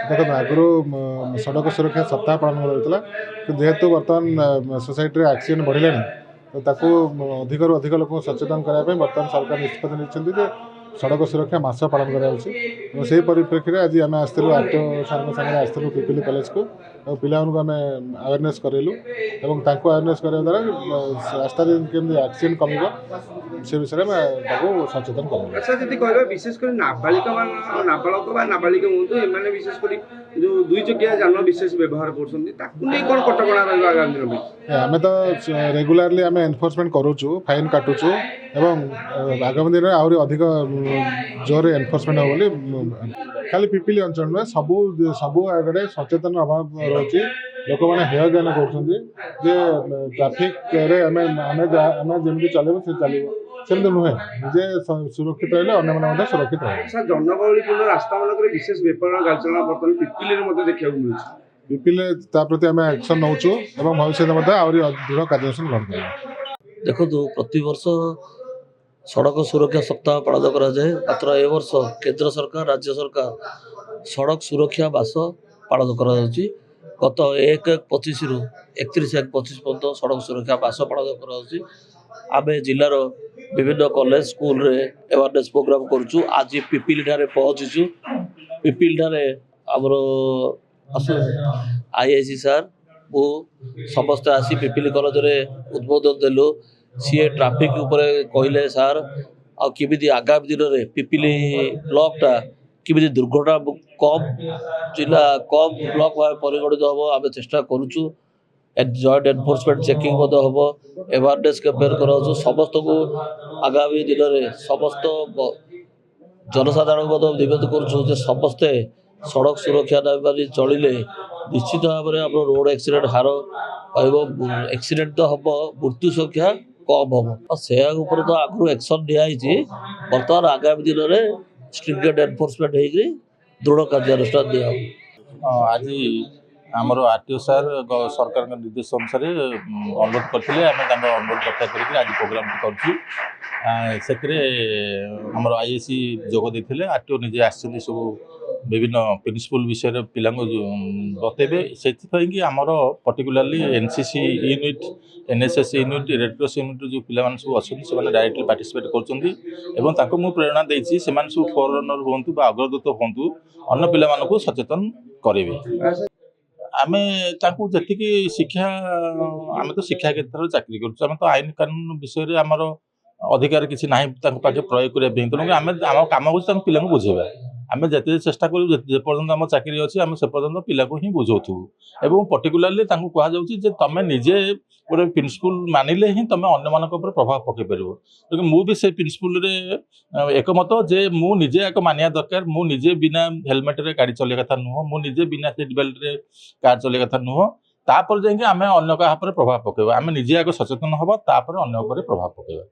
देखो आगु सड़क सुरक्षा सप्ताह पालन कराला कि जेहेतु बर्तमान सोसाइटी एक्सीडेंट बढ़ला तो ताकू अधिक अधिक लोक सचेतन करने बर्तमान सरकार निष्पत्ति नहीं सड़क सुरक्षा मास पालन कर परिप्रेक्षी में आज आम आसलु आरटीओ सर सामने आसलु पिपिली कॉलेज को और पिला आम अवेयरनेस करेलु और अवेयरनेस करने द्वारा रास्ता केमती एक्सीडेंट कम से विषय में सचेतन कर। अच्छा जी कह विशेषकर नाबालिका नाबालक नाबालिका हूँ विशेषकर जो दुई चकिया जान विशेष व्यवहार कर कटका आगामी दिन आम तो रेगुलारली आम एनफोर्समेंट करुचु फाइन काटुचु एवं आगामी दिन में आहरी अधिक जोर एनफोर्समेंट हम बोली खाली पिपिली अंचल में सबू सबू आगे सचेतन अभाव रही लोक मैंने हेय ज्ञान कर ट्राफिक जमी चलो से चलो सेमती नुहे निजे सुरक्षित रही अन्य सुरक्षित रहे। जनगहलीपूर्ण रास्ता मानक विशेष बेपार गाड़ी चलना बर्तमान पिपिली देखा मिलूँ पिपिले प्रति आम एक्शन नौचु और भविष्य में आहरी दृढ़ कार्यानुष्ठान ग्रहण कर। देखो प्रति वर्ष सड़क सुरक्षा सप्ताह पालन कराए मात्र ए वर्ष केंद्र सरकार राज्य सरकार सड़क सुरक्षा मास पालन कर गत 1/25 रु 31/1/25 पर्यटन सड़क सुरक्षा मास पालन कर आम जिलार विभिन्न कॉलेज स्कूल रे अवेयरनेस प्रोग्राम करुचु। आज पिपिली ठारे पहुंचीचु पिपिली ठारे आमर आईआईसी सार वो समस्त आसी पिपिली कॉलेज रे उद्बोधन देलु सी ट्राफिक उपरे कहले सार आमिति आगामी दिन में पिपिली ब्लॉकटा किमी दुर्घटना कम जिला कम ब्लॉक भाव परिगणित हम आम चेष्टा करुचु जॉइंट एनफोर्समेंट चेकिंग हम अवेयरनेस कैंपेन कर समस्त को आगामी दिन में समस्त जनसाधारण निवेदन करुचु समस्ते सड़क सुरक्षा नाम चलिले निश्चित भाव में आप रोड एक्सीडेंट हार एक्सीडेंट तो हम मृत्यु संख्या कम हम से तो आगु एक्शन दिखाई बर्तमान आगामी दिन में स्ट्रिक्ट एनफोर्समेंट हो दृढ़ कार्यानुष्ठान दिया आज आमर आरटीओ सार सरकार निर्देश अनुसार अनुरोध करते अनुरोध रक्षा करके आज प्रोग्राम करमर आईएसी जोग देते आरटीओ निजे आसछन्ति सब विभिन्न प्रिंसिपल विषय पिला बतेबे से आमर particularly NCC unit NSS unit Red Cross unit जो पिला सब अच्छा डायरेक्टली पार्टिसिपेट कर प्रेरणा देती से सब फोर रनर हूँ अग्रदूत हूँ अन्य पिला सचेतन करेंगे। आमे जी शिक्षा आम तो शिक्षा क्षेत्र में चाकरी करें तो आईन कानून विषय में आमर अधिकार किसी ना पाखे प्रयोग करने तेणु आम कम हो पिला बुझेगा आम जिते चेष्टा करूँ आम चाकरी अच्छी आम से पर्यटन पिला ही बुझाऊँ एवं पर्टिकुलाली कहुचे तुम निजे गोटे प्रिंसिपल मानिले ही तुम अन्य प्रभाव पकई पार लेकिन मुझे से प्रिंसिपल एकमत जे मुझे एक मानिया दरकार मुझे बिना हेलमेट रे गाड़ी चलिया कथा नुह मुझे बिना सीट बेल्ट रे कार चलिया कथा नुह तापर जाए आम अन्य क्या प्रभाव पकड़ आम निजे आगे सचेतन हवा तापर अन्य प्रभाव पकड़।